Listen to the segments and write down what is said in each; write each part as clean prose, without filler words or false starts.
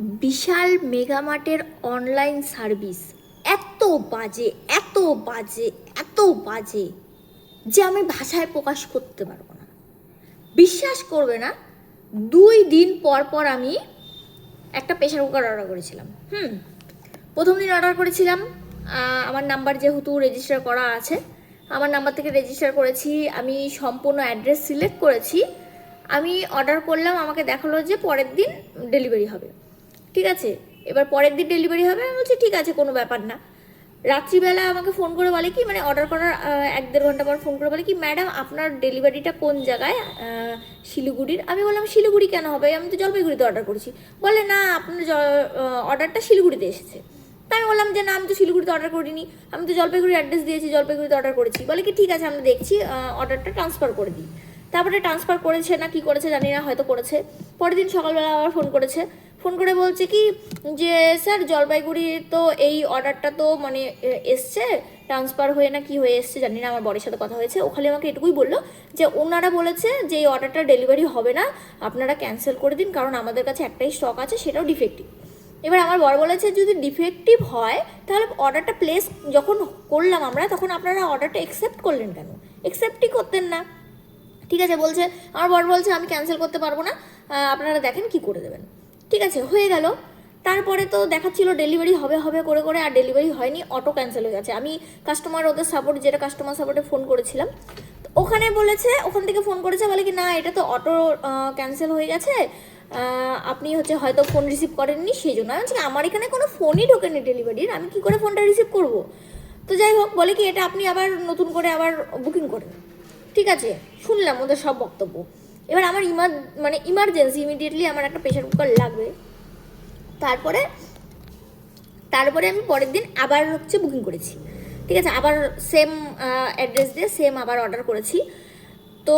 বিশাল মেগামার্টের online service এত বাজে এত বাজে এত বাজে যে আমি ভাষায় প্রকাশ করতে পারবো না। বিশ্বাস করবে না, 2 দিন পর পর আমি একটা প্রেশার কুকার অর্ডার করেছিলাম। প্রথম দিন অর্ডার করেছিলাম, আমার নাম্বার যেহেতু রেজিস্টার করা আছে, আমার নাম্বার থেকে রেজিস্টার করেছি, আমি সম্পূর্ণ অ্যাড্রেস সিলেক্ট করেছি, আমি অর্ডার করলাম, আমাকে দেখালো যে পরের দিন ডেলিভারি হবে। ঠিক আছে, এবার পরের দিন ডেলিভারি হবে, আমি বলছি ঠিক আছে, কোনো ব্যাপার না। রাত্রিবেলা আমাকে ফোন করে বলে কি, মানে অর্ডার করার 1-1.5 ঘন্টা পর ফোন করে বলে কি, ম্যাডাম আপনার ডেলিভারিটা কোন জায়গায়? শিলিগুড়ির। আমি বললাম শিলিগুড়ি কেন হবে, আমি তো জলপাইগুড়িতে অর্ডার করেছি। বলে না, আপনার অর্ডারটা শিলিগুড়িতে এসেছে। তাই আমি বললাম যে না, আমি তো শিলিগুড়িতে অর্ডার করিনি, আমি তো জলপাইগুড়ির অ্যাড্রেস দিয়েছি, জলপাইগুড়িতে অর্ডার করেছি। বলে কি ঠিক আছে, আমরা দেখছি, অর্ডারটা ট্রান্সফার করে দিই। তারপরে ট্রান্সফার করেছে না কি করেছে জানি না, হয়তো করেছে। পরের দিন সকালবেলা আবার ফোন করেছে, ফোন করে বলছে কি যে স্যার জলপাইগুড়ি তো এই অর্ডারটা তো মানে এসছে, ট্রান্সফার হয়ে না কি হয়ে এসছে জানি না, আমার বরের সাথে কথা হয়েছে, ওখানে আমাকে এটুকুই বললো যে ওনারা বলেছে যে এই অর্ডারটা ডেলিভারি হবে না, আপনারা ক্যান্সেল করে দিন, কারণ আমাদের কাছে একটাই স্টক আছে, সেটাও ডিফেক্টিভ। এবার আমার বর বলেছে যদি ডিফেক্টিভ হয় তাহলে অর্ডারটা প্লেস যখন করলাম আমরা, তখন আপনারা অর্ডারটা অ্যাকসেপ্ট করলেন কেন? অ্যাকসেপ্টই করতেন না। ঠিক আছে বলছে, আমার বর বলছে আমি ক্যান্সেল করতে পারবো না, আপনারা দেখেন কি করে দেবেন। ঠিক আছে, হয়ে গেল। তারপরে তো দেখাচ্ছিল ডেলিভারি হবে হবে করে করে, আর ডেলিভারি হয়নি, অটো ক্যান্সেল হয়ে গেছে। আমি কাস্টমার ওদের সাপোর্ট, যেটা কাস্টমার সাপোর্টে ফোন করেছিলাম, ওখানে বলেছে, ওখান থেকে ফোন করেছে, বলে কি না এটা তো অটো ক্যান্সেল হয়ে গেছে, আপনি হয়তো ফোন রিসিভ করেননি সেই জন্য। আমি বলছি আমার এখানে কোনো ফোনই ঢোকেনি ডেলিভারির, আমি কী করে ফোনটা রিসিভ করব? তো যাই হোক, বলে কি এটা আপনি আবার নতুন করে আবার বুকিং করেন। ঠিক আছে, শুনলাম ওদের সব বক্তব্য। এবার আমার ইমার্জেন্সি ইমিডিয়েটলি আমার একটা প্রেশার কুকার লাগবে। তারপরে আমি পরের দিন আবার বুকিং করেছি। ঠিক আছে, আবার সেম অ্যাড্রেস দিয়ে সেম আবার অর্ডার করেছি। তো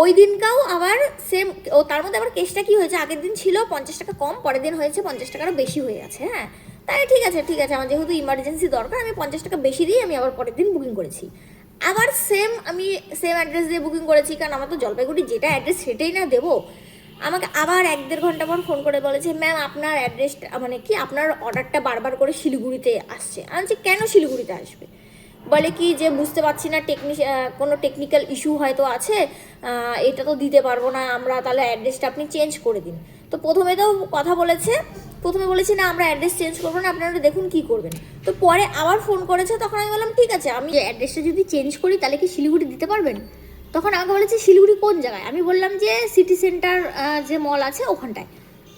ওই দিনকাও আবার সেম, ও তার মধ্যে আবার কেসটা কী হয়েছে, আগের দিন ছিল 50 টাকা কম, পরের দিন হয়েছে 50 টাকারও বেশি হয়ে গেছে। হ্যাঁ, তাই ঠিক আছে আমার যেহেতু ইমার্জেন্সি দরকার, আমি 50 টাকা বেশি দিয়ে আমি আবার পরের দিন বুকিং করেছি। আবার আমি সেম অ্যাড্রেস দিয়ে বুকিং করেছি, কারণ আমার তো জলপাইগুড়ি যেটা অ্যাড্রেস সেটাই না দেবো। আমাকে আবার 1-1.5 ঘন্টা পর ফোন করে বলেছে ম্যাম আপনার অ্যাড্রেসটা মানে কি আপনার অর্ডারটা বারবার করে শিলিগুড়িতে আসছে। আমি বলছি কেন শিলিগুড়িতে আসবে? বলে কি যে বুঝতে পারছি না, কোনো টেকনিক্যাল ইস্যু হয়তো আছে, এটা তো দিতে পারবো না আমরা, তাহলে অ্যাড্রেসটা আপনি চেঞ্জ করে দিন। তো প্রথমে বলেছে না আমরা অ্যাড্রেস চেঞ্জ করবো না, আপনারা দেখুন কি করবেন। তো পরে আবার ফোন করেছে, তখন আমি বললাম ঠিক আছে, আমি অ্যাড্রেসটা যদি চেঞ্জ করি তাহলে কি শিলিগুড়ি দিতে পারবেন? তখন আমাকে বলেছে শিলিগুড়ি কোন জায়গায়? আমি বললাম যে সিটি সেন্টার যে মল আছে ওখানটায়।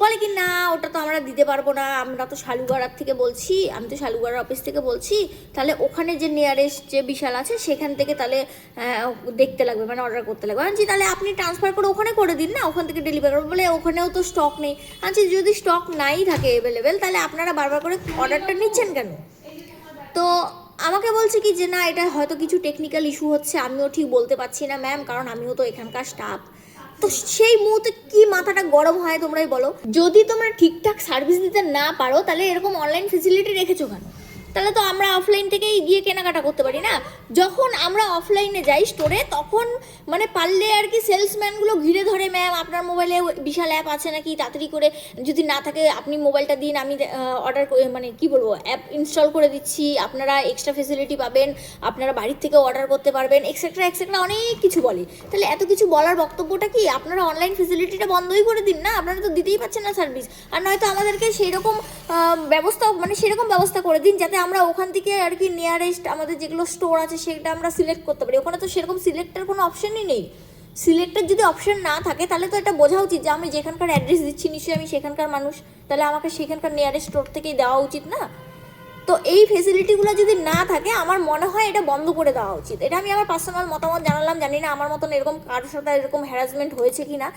বলে কি না ওটা তো আমরা দিতে পারবো না, আমরা তো শালুগড়ার থেকে বলছি, আমি তো শালুগড়ার অফিস থেকে বলছি, তাহলে ওখানে যে নিয়ারেস্ট যে বিশাল আছে সেখান থেকে তাহলে দেখতে লাগবে, মানে অর্ডার করতে লাগবে। আনছি তাহলে আপনি ট্রান্সফার করে ওখানে করে দিন না, ওখান থেকে ডেলিভারি করবো। বলে ওখানেও তো স্টক নেই। আনছি যদি স্টক নাই থাকে অ্যাভেলেবেল, তাহলে আপনারা বারবার করে অর্ডারটা নিচ্ছেন কেন? তো আমাকে বলছে কি যে না এটা হয়তো কিছু টেকনিক্যাল ইস্যু হচ্ছে, আমিও ঠিক বলতে পারছি না ম্যাম, কারণ আমিও তো এখানকার স্টাফ। তো সেই মুহূর্তে কি মাথাটা গরম হয় তোমরাই বলো। যদি তোমরা ঠিকঠাক সার্ভিস দিতে না পারো, তাহলে এরকম অনলাইন ফেসিলিটি রেখেছো কেন? তাহলে তো আমরা অফলাইন থেকেই গিয়ে কেনাকাটা করতে পারি না? যখন আমরা অফলাইনে যাই স্টোরে, তখন মানে পারলে আর কি সেলসম্যানগুলো ঘিরে ধরে, ম্যাম আপনার মোবাইলে বিশাল অ্যাপ আছে নাকি, তাড়াতাড়ি করে, যদি না থাকে আপনি মোবাইলটা দিন, আমি অর্ডার মানে কি বলবো, অ্যাপ ইনস্টল করে দিচ্ছি, আপনারা এক্সট্রা ফেসিলিটি পাবেন, আপনারা বাড়ির থেকে অর্ডার করতে পারবেন, এক্সেট্রা এক্সেট্রা অনেক কিছু বলে। তাহলে এত কিছু বলার বক্তব্যটা কি? আপনারা অনলাইন ফেসিলিটিটা বন্ধই করে দিন না, আপনারা তো দিতেই পারছেন না সার্ভিস। আর নয়তো আমাদেরকে সেরকম ব্যবস্থা করে দিন যাতে আমরা ওখান থেকে আর কি নিয়ারেস্ট আমাদের যেগুলো স্টোর আছে সেটা আমরা সিলেক্ট করতে পারি। ওখানে তো সেরকম সিলেক্টের কোনো অপশনই নেই। সিলেক্টের যদি অপশন না থাকে, তাহলে তো এটা বোঝা উচিত যে আমি যেখানকার অ্যাড্রেস দিচ্ছি নিশ্চয়ই আমি সেখানকার মানুষ, তাহলে আমাকে সেখানকার নিয়ারেস্ট স্টোর থেকেই দেওয়া উচিত না? তো এই ফেসিলিটিগুলো যদি না থাকে, আমার মনে হয় এটা বন্ধ করে দেওয়া উচিত। এটা আমি আমার পার্সোনাল মতামত জানালাম, জানি না আমার মতন এরকম কারোর সাথে এরকম হ্যারাসমেন্ট হয়েছে কি না।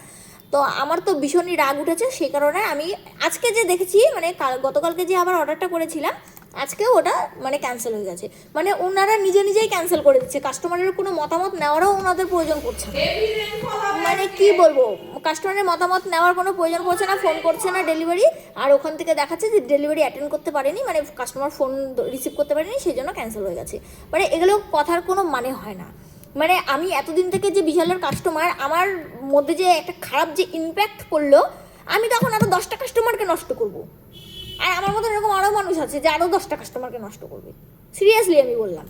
তো আমার তো ভীষণই রাগ উঠেছে, সেই কারণে আমি আজকে যে দেখেছি, মানে গতকালকে যে আবার অর্ডারটা করেছিলাম, আজকেও ওটা মানে ক্যান্সেল হয়ে গেছে। মানে ওনারা নিজেই ক্যান্সেল করে দিচ্ছে, কাস্টমারের কোনো মতামত নেওয়ারও ওনাদের প্রয়োজন পড়ছে না। মানে কি বলবো, কাস্টমারের মতামত নেওয়ার কোনো প্রয়োজন পড়ছে না, ফোন করছে না ডেলিভারি, আর ওখান থেকে দেখাচ্ছে যে ডেলিভারি অ্যাটেন্ড করতে পারেনি, মানে কাস্টমার ফোন রিসিভ করতে পারেনি, সেই জন্য ক্যান্সেল হয়ে গেছে। মানে এগুলো কথার কোনো মানে হয় না। মানে আমি এতদিন থেকে যে বিশালের কাস্টমার, আমার মধ্যে যে একটা খারাপ যে ইমপ্যাক্ট পড়লো, আমি তখন আরও 10টা কাস্টমারকে নষ্ট করব। আর আমার মতো এরকম আরও মানুষ আছে যে আরও 10টা কাস্টমারকে নষ্ট করবে। সিরিয়াসলি আমি বললাম।